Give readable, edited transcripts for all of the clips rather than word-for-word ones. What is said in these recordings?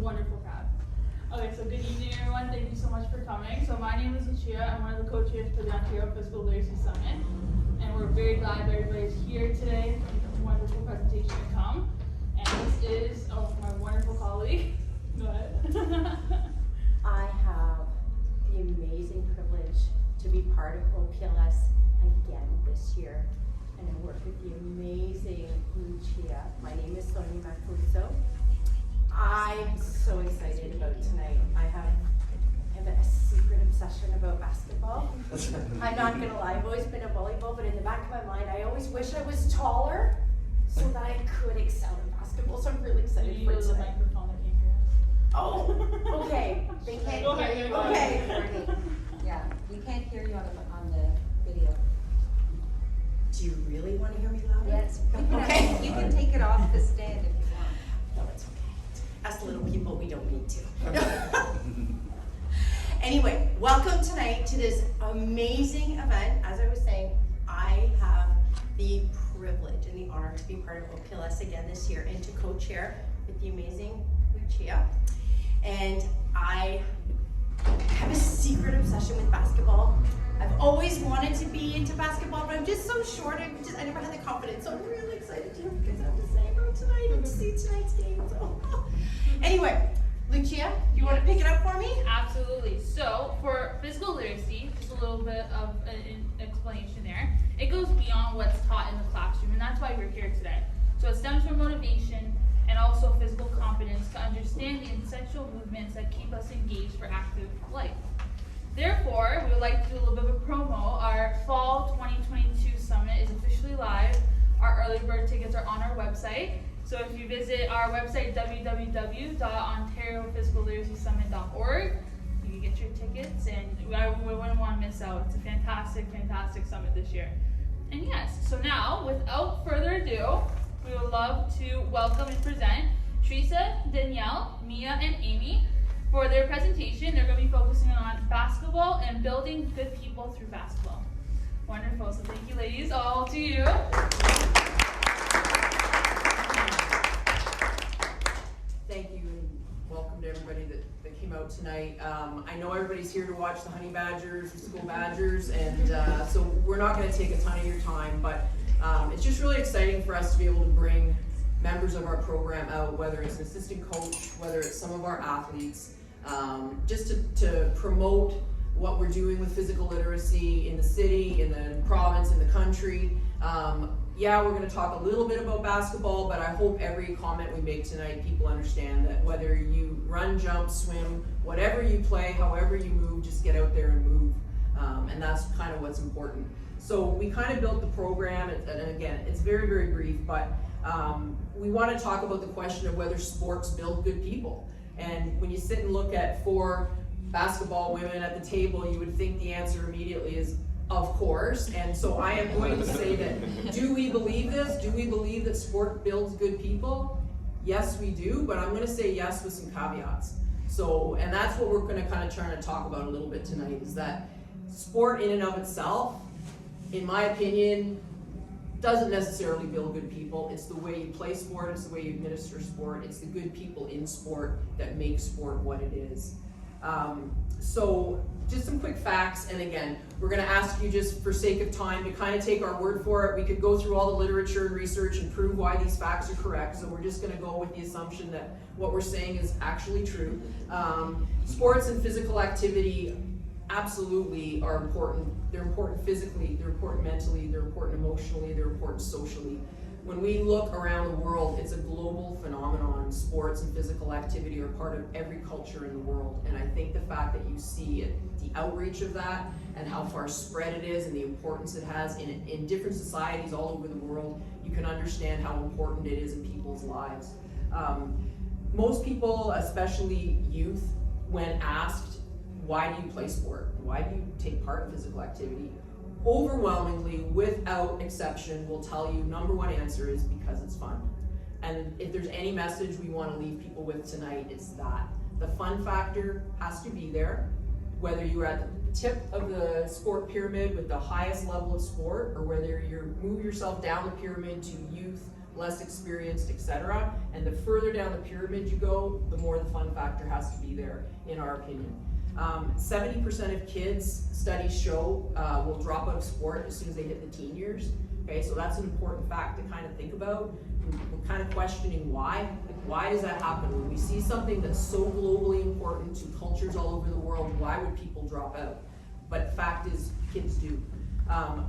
wonderful crowd. Okay, so good evening everyone. Thank you so much for coming. So my name is Lucia. I'm one of the co-chairs for the Ontario Physical Literacy Summit. And we're very glad that everybody's here today. It's a wonderful presentation to come. And this is my wonderful colleague. Go ahead. I have the amazing privilege to be part of OPLS again this year. And I work with the amazing Lucia. My name is Sonia Macuso. I'm so excited about tonight. I have a secret obsession about basketball. I'm not gonna lie, I've always been a volleyball, but in the back of my mind, I always wish I was taller so that I could excel in basketball. So I'm really excited for the tonight. microphone that came here. Oh, okay. They can't Go hear ahead, you. go Okay. ahead. Yeah, we can't hear you on the video. Do you really want to hear me louder? Yes. Okay. You can take it off the stand if you want. No, it's okay. Us little people, we don't need to. Anyway, welcome tonight to this amazing event. As I was saying, I have the privilege and the honor to be part of OPLS again this year and to co-chair with the amazing Lucia. And I have a secret obsession with basketball. I've always wanted to be into basketball, but I'm just so short. I never had the confidence. So I'm really excited to hear what you guys have to say about tonight and to see tonight's game. So, anyway, Lucia, you want to pick it up for me? Absolutely. So for physical literacy, just a little bit of an explanation there. It goes beyond what's taught in the classroom, and that's why we're here today. So it stems from motivation and also physical competence to understand the essential movements that keep us engaged for active life. Therefore, we would like to do a little bit of a promo. Our Fall 2022 Summit is officially live. Our early bird tickets are on our website. So if you visit our website, www.ontariophysicalliteracysummit.org, you can get your tickets, and we wouldn't want to miss out. It's a fantastic, fantastic summit this year. And yes, so now, without further ado, we would love to welcome and present Theresa, Danielle, Mia, and Amy. For their presentation, they're going to be focusing on basketball and building good people through basketball. Wonderful. So thank you, ladies. All to you. Thank you, and welcome to everybody that came out tonight. I know everybody's here to watch the Honey Badgers, the School Badgers, and so we're not going to take a ton of your time, but it's just really exciting for us to be able to bring members of our program out, whether it's an assistant coach, whether it's some of our athletes, just to promote what we're doing with physical literacy in the city, in the province, in the country. Yeah, we're going to talk a little bit about basketball, but I hope every comment we make tonight, people understand that whether you run, jump, swim, whatever you play, however you move, just get out there and move. And that's kind of what's important. So we kind of built the program, and again, it's very, very brief, but we want to talk about the question of whether sports build good people. And when you sit and look at 4 basketball women at the table, you would think the answer immediately is, of course. And so I am going to say that, do we believe this? Do we believe that sport builds good people? Yes, we do, but I'm going to say yes with some caveats. So, and that's what we're going to kind of try to talk about a little bit tonight, is that sport in and of itself, in my opinion, doesn't necessarily build good people. It's the way you play sport, it's the way you administer sport, it's the good people in sport that make sport what it is. So just some quick facts, and again, we're going to ask you, just for sake of time, to kind of take our word for it. We could go through all the literature and research and prove why these facts are correct, so we're just going to go with the assumption that what we're saying is actually true. Sports and physical activity absolutely are important. They're important physically, they're important mentally, they're important emotionally, they're important socially. When we look around the world, it's a global phenomenon. Sports and physical activity are part of every culture in the world. And I think the fact that you see it, the outreach of that, and how far spread it is, and the importance it has in different societies all over the world, you can understand how important it is in people's lives. Most people, especially youth, when asked, why do you play sport? Why do you take part in physical activity? Overwhelmingly, without exception, will tell you number one answer is because it's fun. And if there's any message we want to leave people with tonight, it's that. The fun factor has to be there, whether you're at the tip of the sport pyramid with the highest level of sport, or whether you move yourself down the pyramid to youth less experienced, etc. And the further down the pyramid you go, the more the fun factor has to be there, in our opinion. 70% of kids, studies show, will drop out of sport as soon as they hit the teen years. Okay, so that's an important fact to kind of think about. We're kind of questioning why. Like, why does that happen? When we see something that's so globally important to cultures all over the world, why would people drop out? But fact is, kids do.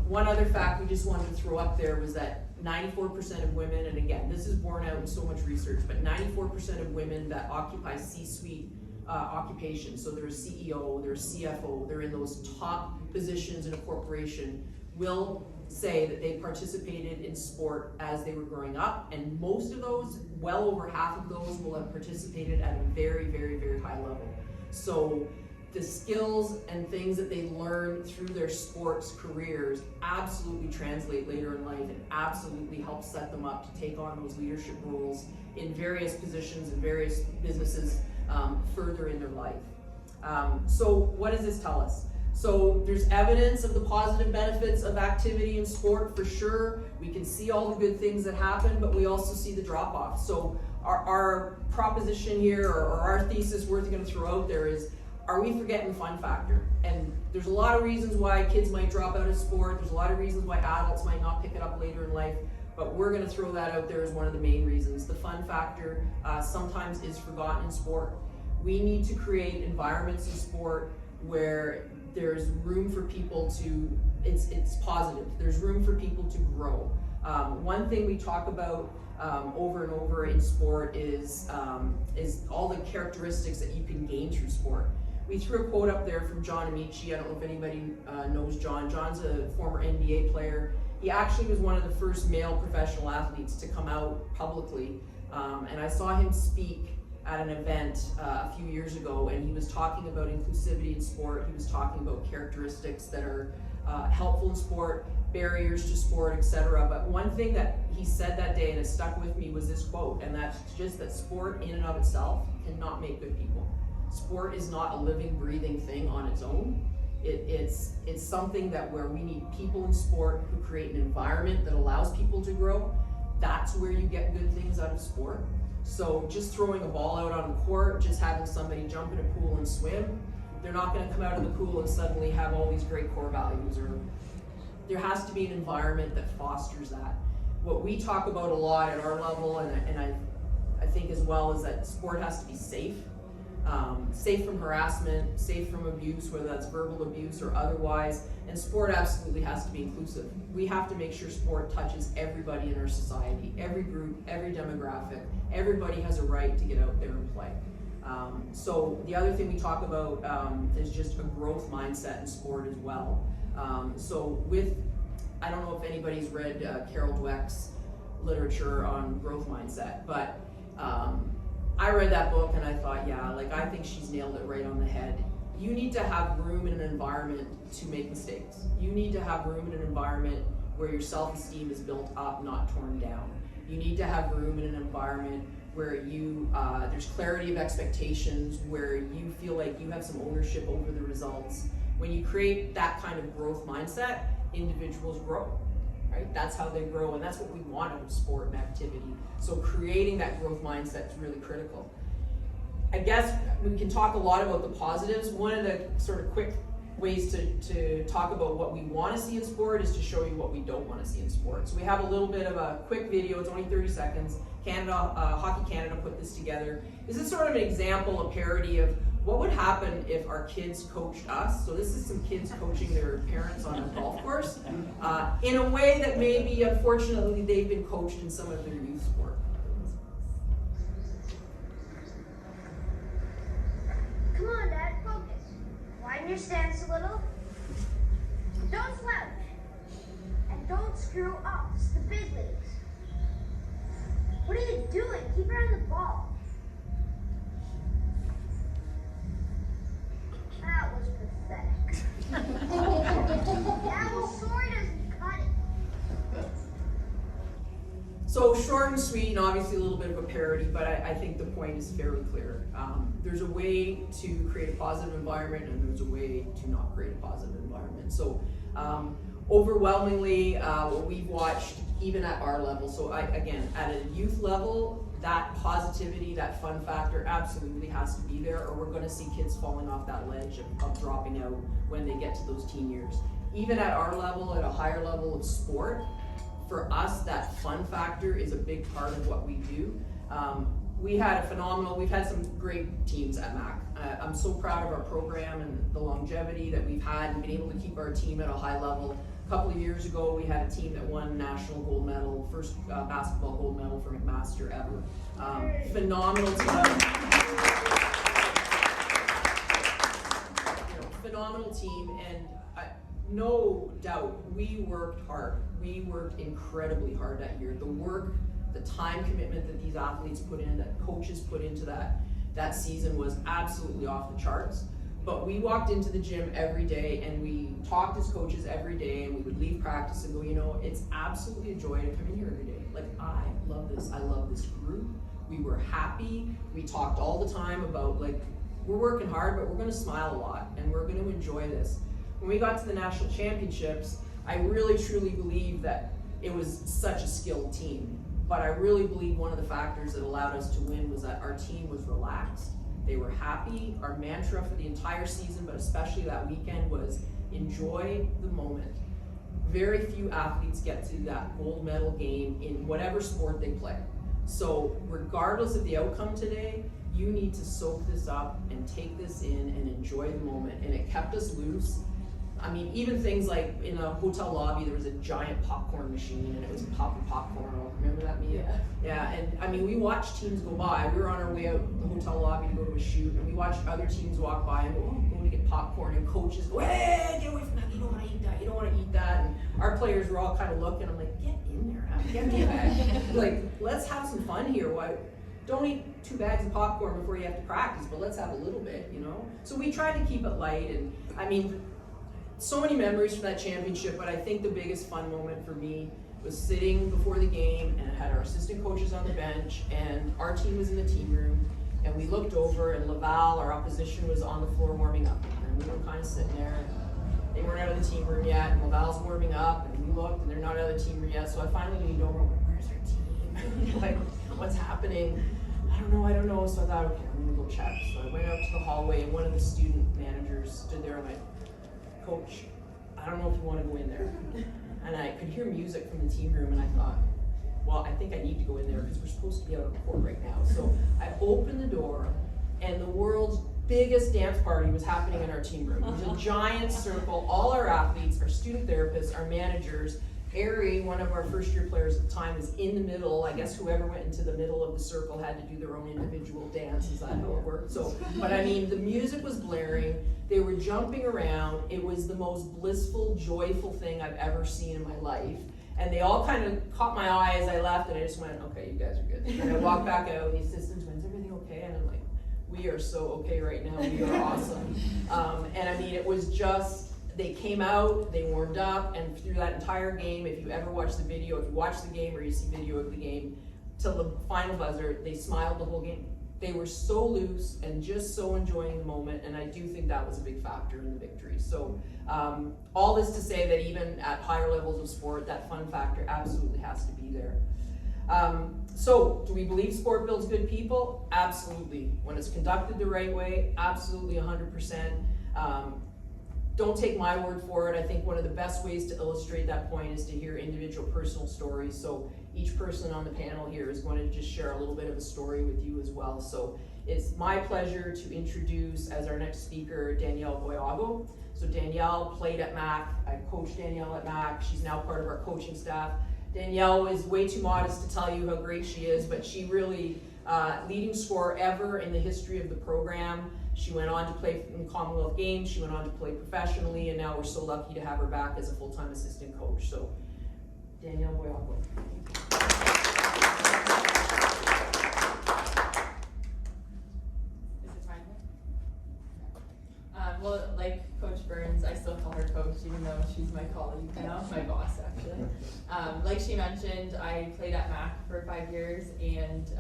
One other fact we just wanted to throw up there was that 94% of women, and again, this is borne out in so much research, but 94% of women that occupy C-suite occupations, so they're a CEO, they're a CFO, they're in those top positions in a corporation, will say that they participated in sport as they were growing up, and most of those, well over half of those, will have participated at a very, very, very high level. So the skills and things that they learn through their sports careers absolutely translate later in life and absolutely help set them up to take on those leadership roles in various positions and various businesses further in their life. So what does this tell us? So there's evidence of the positive benefits of activity in sport for sure. We can see all the good things that happen, but we also see the drop off. So our proposition here, or our thesis we're going to throw out there is, are we forgetting the fun factor? And there's a lot of reasons why kids might drop out of sport. There's a lot of reasons why adults might not pick it up later in life. But we're going to throw that out there as one of the main reasons. The fun factor sometimes is forgotten in sport. We need to create environments in sport where there's room for people to, it's positive. There's room for people to grow. One thing we talk about over and over in sport is all the characteristics that you can gain through sport. We threw a quote up there from John Amici. I don't know if anybody knows John. John's a former NBA player. He actually was one of the first male professional athletes to come out publicly. And I saw him speak at an event a few years ago, and he was talking about inclusivity in sport. He was talking about characteristics that are helpful in sport, barriers to sport, etc. But one thing that he said that day, and it stuck with me, was this quote, and that's just that sport in and of itself cannot make good people. Sport is not a living, breathing thing on its own. It's something that where we need people in sport who create an environment that allows people to grow. That's where you get good things out of sport. So just throwing a ball out on the court, just having somebody jump in a pool and swim, they're not going to come out of the pool and suddenly have all these great core values. Or there has to be an environment that fosters that. What we talk about a lot at our level, and I think as well, is that sport has to be safe. Safe from harassment, safe from abuse, whether that's verbal abuse or otherwise, and sport absolutely has to be inclusive. We have to make sure sport touches everybody in our society, every group, every demographic. Everybody has a right to get out there and play. So the other thing we talk about is just a growth mindset in sport as well. So I don't know if anybody's read Carol Dweck's literature on growth mindset, but I read that book and I thought, yeah, like I think she's nailed it right on the head. You need to have room in an environment to make mistakes. You need to have room in an environment where your self-esteem is built up, not torn down. You need to have room in an environment where there's clarity of expectations, where you feel like you have some ownership over the results. When you create that kind of growth mindset, individuals grow. Right? That's how they grow, and that's what we want out of sport and activity. So creating that growth mindset is really critical. I guess we can talk a lot about the positives. One of the sort of quick ways to talk about what we want to see in sport is to show you what we don't want to see in sport. So we have a little bit of a quick video, it's only 30 seconds. Hockey Canada put this together. This is sort of an example, a parody of what would happen if our kids coached us. So this is some kids coaching their parents on a golf course in a way that maybe, unfortunately, they've been coached in some of their youth sport. Come on, Dad, focus. Widen your stance a little. Don't slouch. And don't screw up. It's the big leagues. What are you doing? Keep her on the ball. That was pathetic. Yeah, well, sorry doesn't cut it. So short and sweet, and obviously a little bit of a parody, but I think the point is fairly clear. There's a way to create a positive environment, and there's a way to not create a positive environment. So overwhelmingly, what we've watched even at our level. So again, at a youth level, that positivity, that fun factor absolutely has to be there, or we're gonna see kids falling off that ledge of dropping out when they get to those teen years. Even at our level, at a higher level of sport, for us, that fun factor is a big part of what we do. We've had some great teams at MAC. I'm so proud of our program and the longevity that we've had and been able to keep our team at a high level. A couple of years ago, we had a team that won national gold medal, first basketball gold medal for McMaster ever. Phenomenal team. Phenomenal team, and no doubt we worked hard. We worked incredibly hard that year. The work, the time commitment that these athletes put in, that coaches put into that season was absolutely off the charts. But we walked into the gym every day and we talked as coaches every day, and we would leave practice and go, you know, it's absolutely a joy to come in here every day. Like, I love this. I love this group. We were happy. We talked all the time about, like, we're working hard, but we're going to smile a lot and we're going to enjoy this. When we got to the national championships, I really truly believe that it was such a skilled team. But I really believe one of the factors that allowed us to win was that our team was relaxed. They were happy. Our mantra for the entire season, but especially that weekend, was enjoy the moment. Very few athletes get to that gold medal game in whatever sport they play. So regardless of the outcome today, you need to soak this up and take this in and enjoy the moment. And it kept us loose. I mean, even things like in a hotel lobby, there was a giant popcorn machine and it was popping popcorn. Remember that, Mia? Yeah, and I mean, we watched teams go by. We were on our way out the hotel lobby to go to a shoot, and we watched other teams walk by and go, oh, I'm going to get popcorn, and coaches go, hey, get away from that, you don't want to eat that, you don't want to eat that. And our players were all kind of looking, I'm like, get in there, get me a bag. Like, let's have some fun here. Why? Don't eat 2 bags of popcorn before you have to practice, but let's have a little bit, you know? So we tried to keep it light, and I mean, so many memories from that championship, but I think the biggest fun moment for me was sitting before the game, and I had our assistant coaches on the bench, and our team was in the team room, and we looked over, and Laval, our opposition, was on the floor warming up, and we were kind of sitting there, and they weren't out of the team room yet, and Laval's warming up, and we looked, and they're not out of the team room yet, so I finally leaned over and went, where's our team? Like, what's happening? I don't know, so I thought, okay, I'm gonna go check. So I went out to the hallway, and one of the student managers stood there and went, Coach, I don't know if you want to go in there. And I could hear music from the team room, and I thought, well, I think I need to go in there because we're supposed to be out on the court right now. So I opened the door, and the world's biggest dance party was happening in our team room. It was a giant circle, all our athletes, our student therapists, our managers. Ari, one of our first year players at the time, was in the middle. I guess whoever went into the middle of the circle had to do their own individual dance. Is that how it worked? So, but I mean, the music was blaring. They were jumping around. It was the most blissful, joyful thing I've ever seen in my life. And they all kind of caught my eye as I left, and I just went, okay, you guys are good. And I walked back out, and the assistants went, is everything okay? And I'm like, we are so okay right now. We are awesome. And I mean, it was just, they came out, they warmed up, and through that entire game, if you ever watch the video, if you watch the game or you see video of the game, till the final buzzer, they smiled the whole game. They were so loose and just so enjoying the moment, and I do think that was a big factor in the victory. So all this to say that even at higher levels of sport, that fun factor absolutely has to be there. So do we believe sport builds good people? Absolutely. When it's conducted the right way, absolutely 100%. Don't take my word for it. I think one of the best ways to illustrate that point is to hear individual personal stories. So each person on the panel here is going to just share a little bit of a story with you as well. So it's my pleasure to introduce as our next speaker, Danielle Boiago. So Danielle played at MAC. I coached Danielle at MAC. She's now part of our coaching staff. Danielle is way too modest to tell you how great she is, but she really, leading scorer ever in the history of the program. She went on to play in Commonwealth Games, she went on to play professionally, and now we're so lucky to have her back as a full-time assistant coach. So, Danielle Boiago. Is it time? Well, like Coach Burns, I still call her coach, even though she's my colleague now, my boss actually. Like she mentioned, I played at MAC for 5 years, and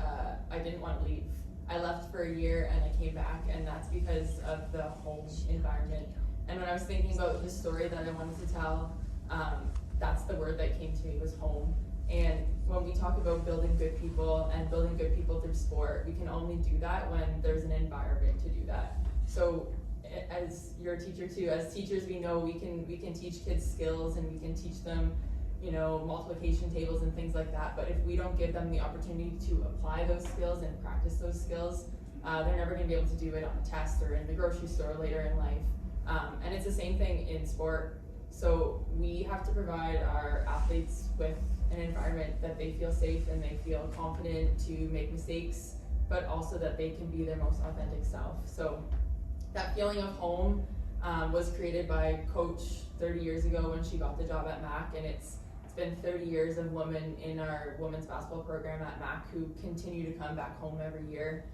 I didn't want to leave. I left for a year and I came back, and that's because of the home environment. And when I was thinking about the story that I wanted to tell, that's the word that came to me, was home. And when we talk about building good people and building good people through sport, we can only do that when there's an environment to do that. So as you're a teacher too, as teachers we know we can teach kids skills and we can teach them, you know, multiplication tables and things like that, but if we don't give them the opportunity to apply those skills and practice those skills, they're never going to be able to do it on a test or in the grocery store later in life. And it's the same thing in sport. So we have to provide our athletes with an environment that they feel safe and they feel confident to make mistakes, but also that they can be their most authentic self. So that feeling of home was created by Coach 30 years ago when she got the job at MAC, and it's been 30 years of women in our women's basketball program at MAC who continue to come back home every year.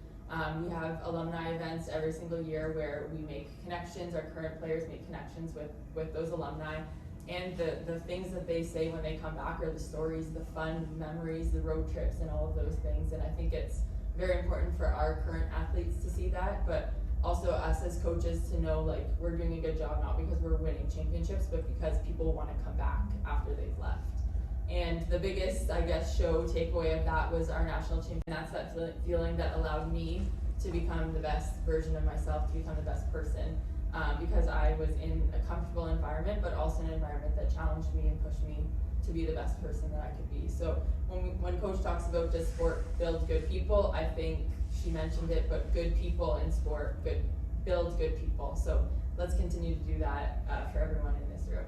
We have alumni events every single year where we make connections, our current players make connections with those alumni, and the things that they say when they come back are the stories, the fun memories, the road trips, and all of those things. And I think it's very important for our current athletes to see that, but also us as coaches to know like we're doing a good job, not because we're winning championships, but because people want to come back after they've left. And the biggest, I guess, show takeaway of that was our national champion. That's that feeling that allowed me to become the best version of myself, to become the best person, because I was in a comfortable environment, but also an environment that challenged me and pushed me to be the best person that I could be. So when Coach talks about does sport build good people, I think she mentioned it, but good people in sport build good people. So let's continue to do that for everyone in this room.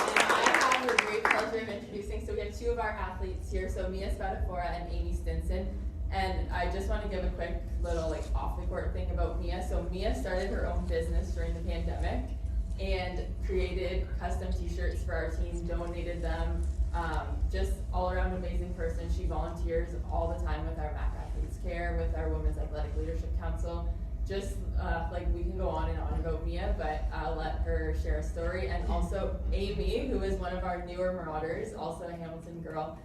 And I have the great pleasure of introducing, so we have two of our athletes here, so Spadafora and Amy Stinson. And I just want to give a quick little like off the court thing about Mia. So Mia started her own business during the pandemic and created custom t-shirts for our team, donated them, just all around amazing person. She volunteers all the time with our MAC Athletes Care, with our Women's Athletic Leadership Council. Just like we can go on and on about Mia, but I'll let her share a story. And also Amy, who is one of our newer Marauders, also a Hamilton girl.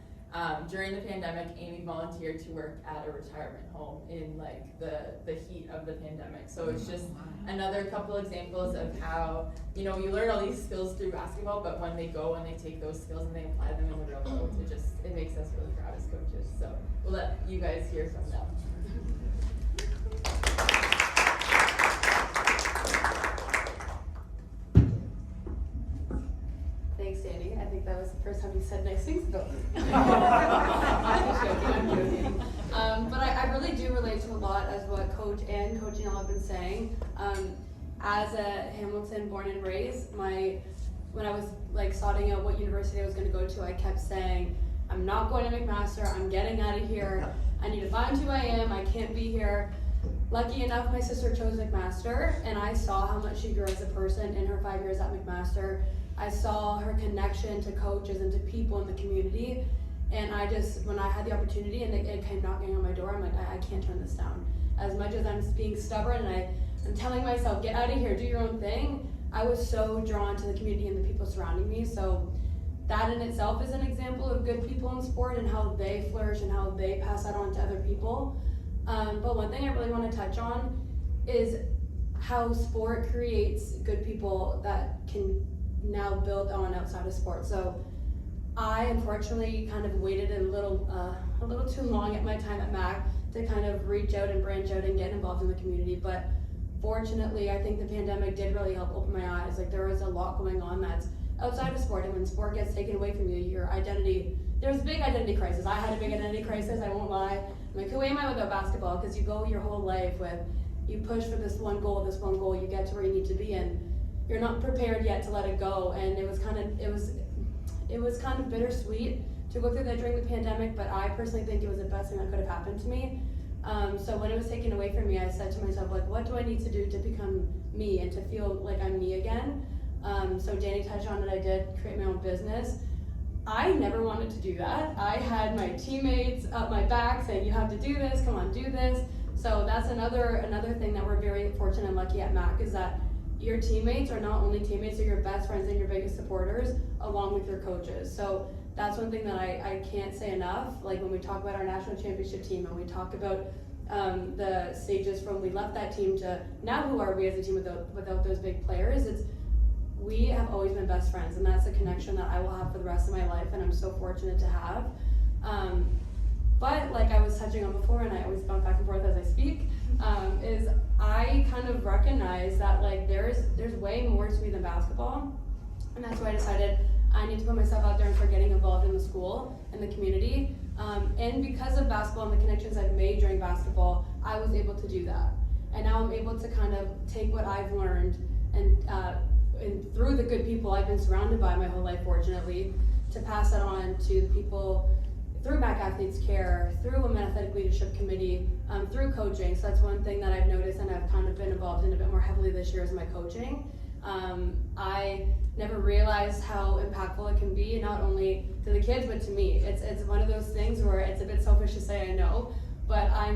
During the pandemic, Amy volunteered to work at a retirement home in like the heat of the pandemic. So it's just another couple examples of how, you know, you learn all these skills through basketball, but when they go and they take those skills and they apply them in the real world, it makes us really proud as coaches. So we'll let you guys hear from them. Thanks, Danny. I think that was the first time you said nice things about me. I'm joking. But I really do relate to a lot as what Coach and Coach Danielle have been saying. As a Hamilton born and raised, when I was like sorting out what university I was going to go to, I kept saying, I'm not going to McMaster, I'm getting out of here, I need to find who I am, I can't be here. Lucky enough, my sister chose McMaster, and I saw how much she grew as a person in her 5 years at McMaster. I saw her connection to coaches and to people in the community, and when I had the opportunity and it came knocking on my door, I'm like, I can't turn this down. As much as I'm being stubborn and I'm telling myself, get out of here, do your own thing, I was so drawn to the community and the people surrounding me. So that in itself is an example of good people in sport and how they flourish and how they pass that on to other people. But one thing I really want to touch on is how sport creates good people that can now build on outside of sport. So I unfortunately kind of waited a little too long at my time at MAC to kind of reach out and branch out and get involved in the community. But fortunately, I think the pandemic did really help open my eyes. Like there was a lot going on that's outside of sport, and when sport gets taken away from you, your identity, there's a big identity crisis. I had a big identity crisis, I won't lie. I'm like, who am I without basketball? Because you go your whole life with, you push for this one goal, you get to where you need to be, and you're not prepared yet to let it go. And it was kind of bittersweet to go through that during the pandemic, but I personally think it was the best thing that could have happened to me. So when it was taken away from me, I said to myself, like, what do I need to do to become me and to feel like I'm me again? So Danny touched on it, I did create my own business. I never wanted to do that. I had my teammates up my back saying, you have to do this, come on, do this. So that's another thing that we're very fortunate and lucky at MAC, is that your teammates are not only teammates, they're your best friends and your biggest supporters, along with your coaches. So that's one thing that I can't say enough. Like when we talk about our national championship team and we talk about the stages from we left that team to now who are we as a team without those big players, we have always been best friends, and that's a connection that I will have for the rest of my life, and I'm so fortunate to have. But like I was touching on before, and I always bounce back and forth as I speak, is I kind of recognize that like there's way more to me than basketball, and that's why I decided I need to put myself out there and start getting involved in the school and the community. And because of basketball and the connections I've made during basketball, I was able to do that. And now I'm able to kind of take what I've learned and through the good people I've been surrounded by my whole life, fortunately, to pass that on to the people through MAC Athletes Care, through Women Athletic Leadership Committee, through coaching. So that's one thing that I've noticed and I've kind of been involved in a bit more heavily this year is my coaching. I never realized how impactful it can be, not only to the kids, but to me. It's one of those things where it's a bit selfish to say I know, but I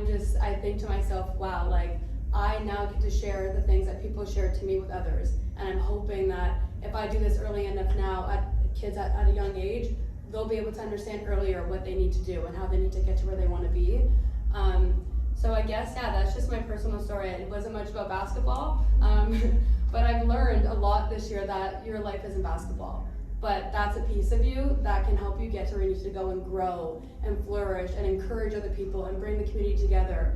think to myself, wow, like I now get to share the things that people share to me with others. And I'm hoping that if I do this early enough now at kids at a young age, they'll be able to understand earlier what they need to do and how they need to get to where they want to be. So I guess, yeah, that's just my personal story. It wasn't much about basketball, but I've learned a lot this year that your life isn't basketball. But that's a piece of you that can help you get to where you need to go and grow and flourish and encourage other people and bring the community together.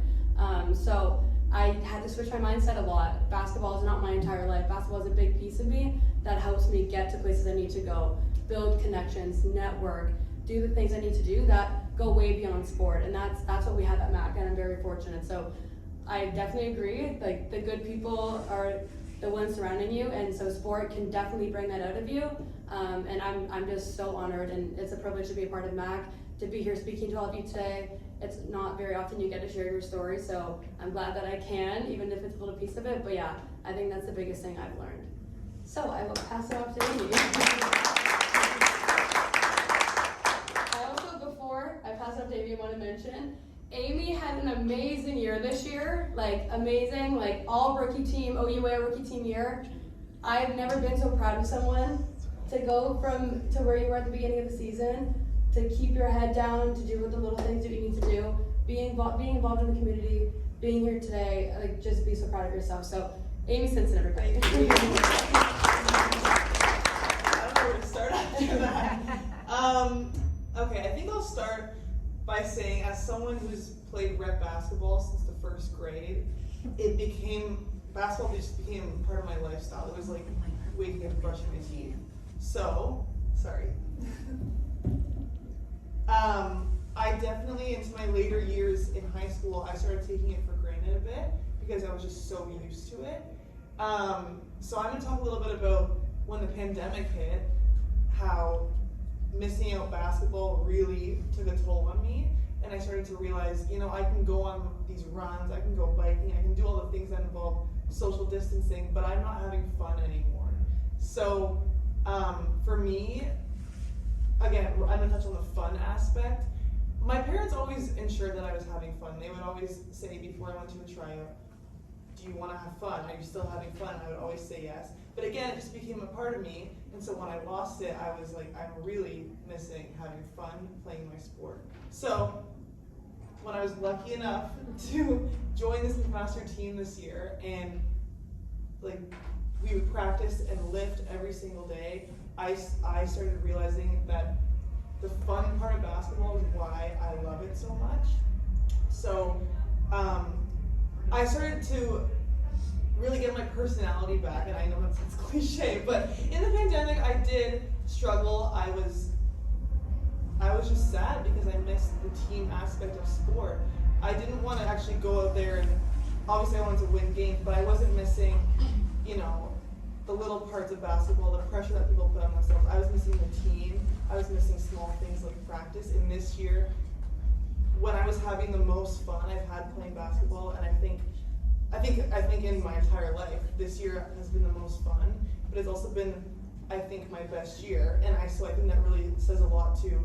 So I had to switch my mindset a lot. Basketball is not my entire life. Basketball is a big piece of me that helps me get to places I need to go, build connections, network, do the things I need to do that go way beyond sport. And that's what we have at MAC, and I'm very fortunate. So I definitely agree, like the good people are the ones surrounding you, and so sport can definitely bring that out of you. And I'm just so honored, and it's a privilege to be a part of MAC, to be here speaking to all of you today. It's not very often you get to share your story, so I'm glad that I can, even if it's a little piece of it. But yeah, I think that's the biggest thing I've learned. So I will pass it off to Amy. I also, before I pass it off to Amy, I want to mention, Amy had an amazing year this year, like amazing, like all rookie team, OUA rookie team year. I've never been so proud of someone to go to where you were at the beginning of the season, to keep your head down, to do the little things that you need to do, being involved in the community, being here today, like just be so proud of yourself. So Amy Stinson, everybody. I don't know where to start after that. Okay, I think I'll start by saying, as someone who's played rep basketball since the first grade, basketball just became part of my lifestyle. It was like waking up and brushing my teeth. So, sorry. I definitely, into my later years in high school, I started taking it for granted a bit because I was just so used to it. So I'm going to talk a little bit about when the pandemic hit, how missing out basketball really took a toll on me. And I started to realize, I can go on these runs, I can go biking, I can do all the things that involve social distancing, but I'm not having fun anymore. So for me, again, I'm going to touch on the fun aspect. My parents always ensured that I was having fun. They would always say before I went to a tryout, do you want to have fun? Are you still having fun? And I would always say yes. But again, it just became a part of me. And so when I lost it, I was like, I'm really missing having fun playing my sport. So when I was lucky enough to join this McMaster team this year, and like we would practice and lift every single day, I started realizing that the fun part of basketball is why I love it so much. So I started to really get my personality back, and I know that sounds cliche, but in the pandemic I did struggle. I was just sad because I missed the team aspect of sport. I didn't want to actually go out there, and obviously I wanted to win games, but I wasn't missing, the little parts of basketball, the pressure that people put on themselves. I was missing the team. I was missing small things like practice. And this year, when I was having the most fun I've had playing basketball, and I think in my entire life, this year has been the most fun, but it's also been, I think, my best year. And so I think that really says a lot too.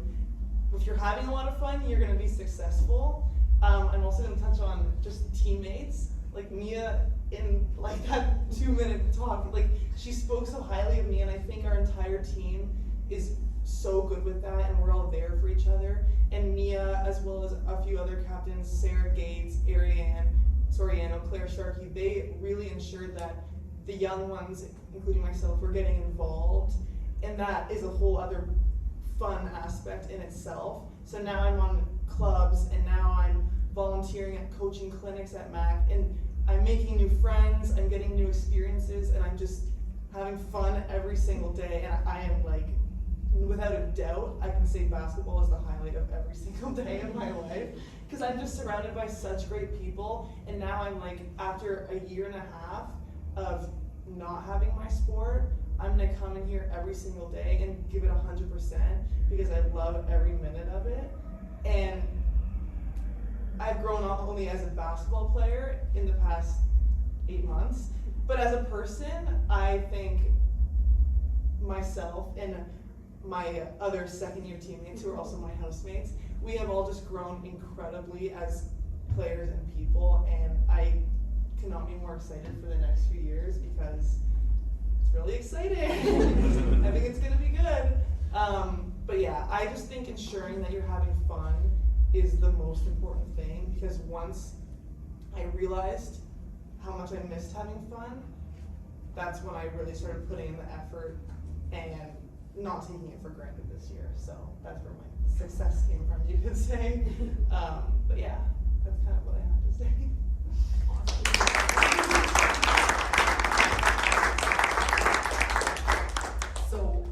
If you're having a lot of fun, you're gonna be successful. I'm also gonna touch on just teammates. Like Mia, in like that 2-minute talk, like she spoke so highly of me, and I think our entire team is so good with that, and we're all there for each other. And Mia, as well as a few other captains, Sarah Gates, Ariane Soriano, Claire Sharkey, they really ensured that the young ones, including myself, were getting involved, and that is a whole other fun aspect in itself. So now I'm on clubs, and now I'm volunteering at coaching clinics at MAC, and I'm making new friends, I'm getting new experiences, and I'm just having fun every single day. And I am like, without a doubt, I can say basketball is the highlight of every single day of my life, because I'm just surrounded by such great people. And now I'm like, after a year and a half of not having my sport, I'm gonna come in here every single day and give it 100% because I love every minute of it. And I've grown not only as a basketball player in the past 8 months, but as a person, I think myself and my other second-year teammates who are also my housemates, we have all just grown incredibly as players and people, and I cannot be more excited for the next few years because it's really exciting. I think it's gonna be good. But yeah, I just think ensuring that you're having fun is the most important thing, because once I realized how much I missed having fun, that's when I really started putting in the effort and not taking it for granted this year. So that's where my success came from, you could say. But yeah, that's kind of what I have to say. So,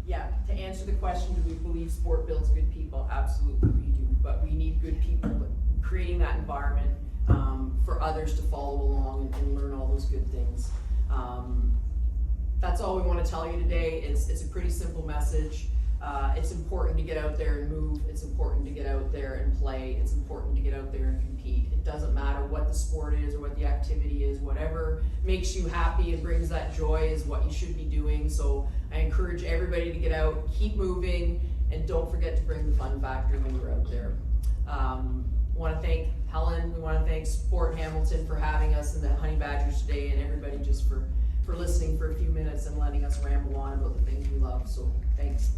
yeah, to answer the question, do we believe sport builds good people? Absolutely we do, but we need good people, but creating that environment for others to follow along and learn all those good things. That's all we want to tell you today. It's a pretty simple message. It's important to get out there and move. It's important to get out there and play. It's important to get out there and compete. It doesn't matter what the sport is or what the activity is. Whatever makes you happy and brings that joy is what you should be doing. So I encourage everybody to get out, keep moving, and don't forget to bring the fun factor when you're out there. We want to thank Helen. We want to thank Sport Hamilton for having us and the Honey Badgers today, and everybody just for listening for a few minutes and letting us ramble on about the things we love. So thanks.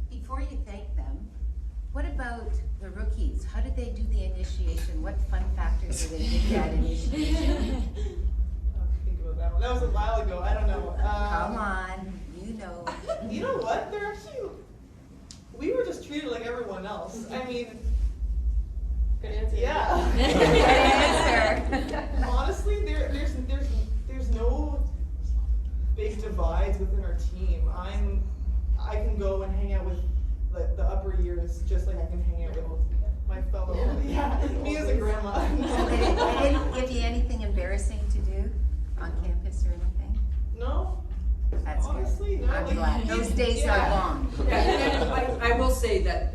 Before you thank them, what about the rookies? How did they do the initiation? What fun factors did they give that initiation? I'll have to think about that one. That was a while ago. I don't know. Come on, you know. You know what? They're actually, we were just treated like everyone else. I mean, Good answer. yeah. Good answer. Honestly, there's no big divides within our team. I can go and hang out with the upper years just like I can hang out with my fellow. Yeah, me as a grandma. So they didn't give you anything embarrassing to do on campus or anything? No. That's Honestly, good. no. I'm Like, glad. Those days are long. Yeah, I will say that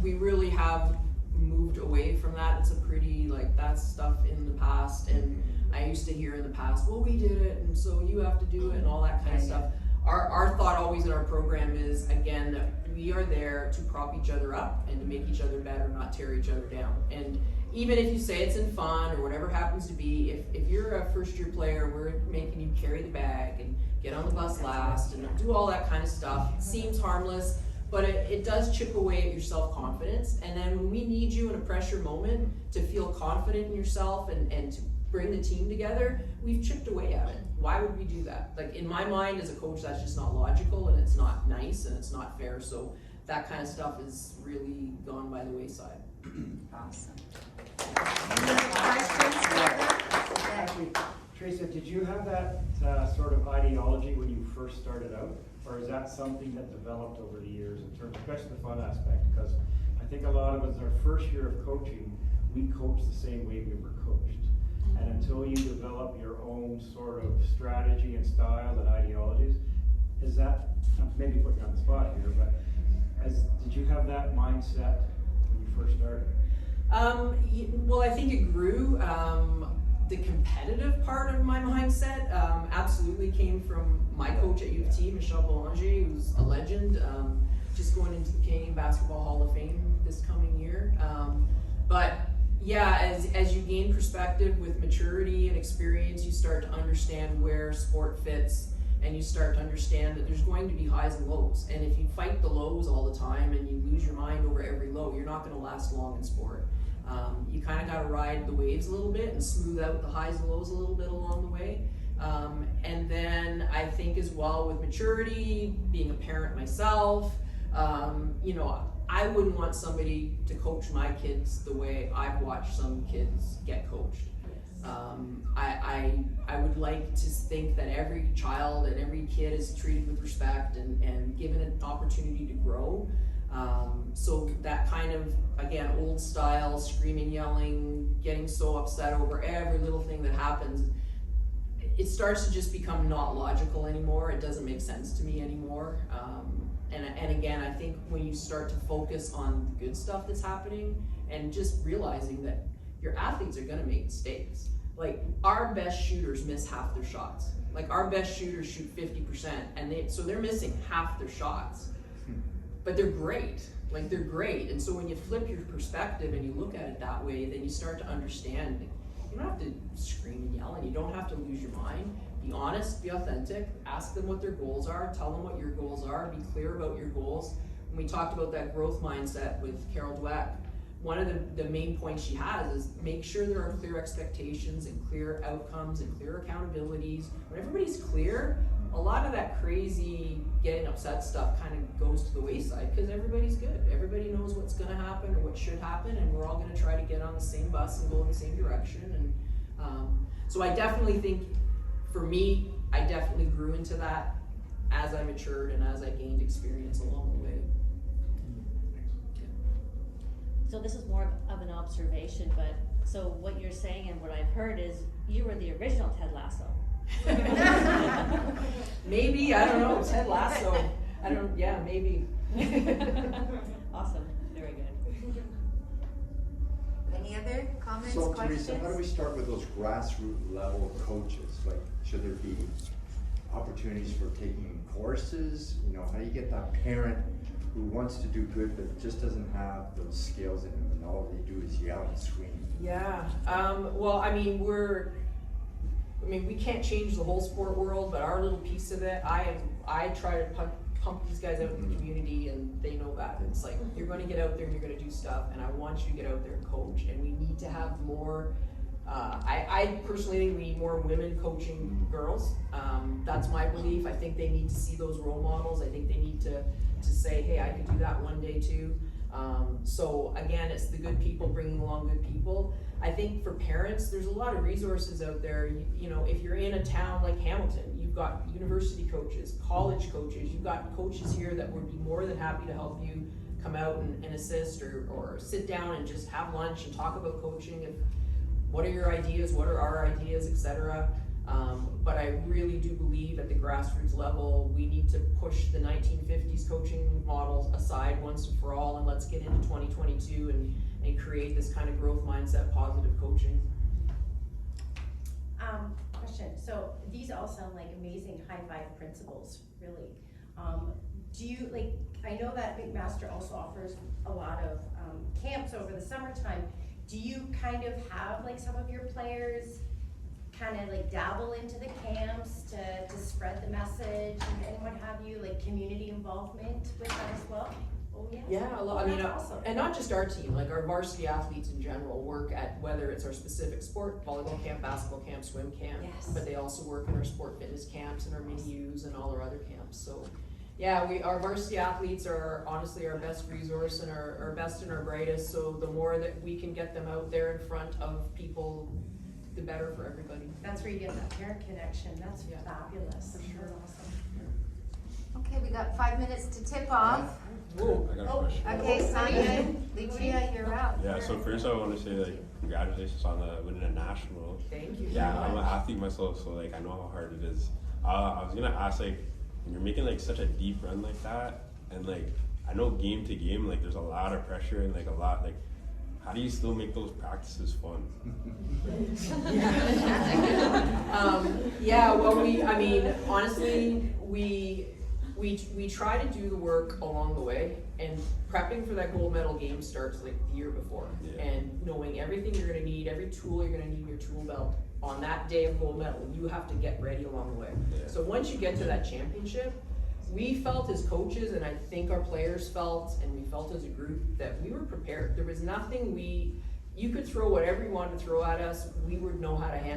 we really have moved away from that. It's a pretty, like, that's stuff in the past, and I used to hear in the past, well, we did it, and so you have to do it, and all that kind of stuff. Our thought always in our program is, again, that we are there to prop each other up and to make each other better, not tear each other down. And even if you say it's in fun or whatever happens to be, if you're a first year player, we're making you carry the bag and get on the bus last and do all that kind of stuff. It seems harmless, but it does chip away at your self-confidence. And then when we need you in a pressure moment to feel confident in yourself and to bring the team together, we've chipped away at it. Why would we do that? Like, in my mind as a coach, that's just not logical, and it's not nice, and it's not fair. So that kind of stuff is really gone by the wayside. Awesome. Actually, Theresa, did you have that sort of ideology when you first started out? Or is that something that developed over the years in terms, especially the fun aspect? Because I think a lot of us, our first year of coaching, we coached the same way we were coached. And until you develop your own sort of strategy and style and ideologies, is that, maybe putting you on the spot here, but did you have that mindset when you first started? Well, I think it grew. The competitive part of my mindset absolutely came from my coach at U of T, Michelle Boulanger, who's a legend, just going into the Canadian Basketball Hall of Fame this coming year. But yeah, as you gain perspective with maturity and experience, you start to understand where sport fits and you start to understand that there's going to be highs and lows. And if you fight the lows all the time and you lose your mind over every low, you're not gonna last long in sport. You kind of gotta ride the waves a little bit and smooth out the highs and lows a little bit along the way. And then I think as well with maturity, being a parent myself, you know, I wouldn't want somebody to coach my kids the way I've watched some kids get coached. I would like to think that every child and every kid is treated with respect and given an opportunity to grow. So that kind of, again, old style, screaming, yelling, getting so upset over every little thing that happens, it starts to just become not logical anymore. It doesn't make sense to me anymore. And again, I think when you start to focus on the good stuff that's happening and just realizing that your athletes are gonna make mistakes. Like, our best shooters miss half their shots. Like, our best shooters shoot 50%, and so they're missing half their shots. But they're great. Like, they're great. And so when you flip your perspective and you look at it that way, then you start to understand. You don't have to scream and yell, and you don't have to lose your mind. Be honest, be authentic, ask them what their goals are, tell them what your goals are, be clear about your goals. When we talked about that growth mindset with Carol Dweck, one of the main points she has is make sure there are clear expectations and clear outcomes and clear accountabilities. When everybody's clear, a lot of that crazy getting upset stuff kind of goes to the wayside because everybody's good. Everybody knows what's gonna happen or what should happen, and we're all gonna try to get on the same bus and go in the same direction. And so I definitely think, for me, I definitely grew into that as I matured and as I gained experience along the way. So this is more of an observation, but so what you're saying and what I've heard is you were the original Ted Lasso. Maybe, I don't know, Ted Lasso. Maybe. Awesome, very good. Any other comments, So questions? Theresa, how do we start with those grassroots level coaches? Like, should there be opportunities for taking courses? You know, how do you get that parent who wants to do good but just doesn't have those skills in them, and all they do is yell and scream? Yeah, well, I mean, we can't change the whole sport world, but our little piece of it, I try to pump these guys out in the community, and they know that. It's like, you're gonna get out there and you're gonna do stuff, and I want you to get out there and coach, and we need to have more, I personally think we need more women coaching girls. That's my belief. I think they need to see those role models. I think they need to say, hey, I could do that one day too. So again, it's the good people bringing along good people. I think for parents, there's a lot of resources out there. You know, if you're in a town like Hamilton, you've got university coaches, college coaches, you've got coaches here that would be more than happy to help you come out and assist or sit down and just have lunch and talk about coaching. What are your ideas? What are our ideas, etc. But I really do believe at the grassroots level, we need to push the 1950s coaching models aside once and for all, and let's get into 2022 and create this kind of growth mindset, positive coaching. Question, so these all sound like amazing high five principles, really. Do you, like, I know that McMaster also offers a lot of camps over the summertime. Do you kind of have like some of your players kind of like dabble into the camps to spread the message and what have you, like community involvement with that as well? Oh yeah. Yeah, a lot. I mean, awesome. And not just our team, like our varsity athletes in general work at, whether it's our specific sport, volleyball camp, basketball camp, swim camp, yes. But they also work in our sport fitness camps and our mini U's and all our other camps. So yeah, our varsity athletes are honestly our best resource and our best and our brightest. So the more that we can get them out there in front of people, the better for everybody. That's where you get that parent connection. That's fabulous. For sure. That's awesome. Okay, we got 5 minutes to tip off. Oh, I got a question. Okay, Simon, Lucia, you're up. Yeah, so first I want to say, like, congratulations on winning a national. Thank you. Yeah, I'm an athlete myself, so like I know how hard it is. I was gonna ask, like, when you're making like such a deep run like that, and like I know game to game, like there's a lot of pressure and like a lot, like, how do you still make those practices fun? Yeah, well, honestly, we try to do the work along the way, and prepping for that gold medal game starts like the year before, and knowing everything you're gonna need, every tool you're gonna need in your tool belt on that day of gold medal, you have to get ready along the way. Yeah. So once you get to that championship, we felt as coaches, and I think our players felt, and we felt as a group, that we were prepared. There was nothing you could throw whatever you wanted to throw at us, we would know how to handle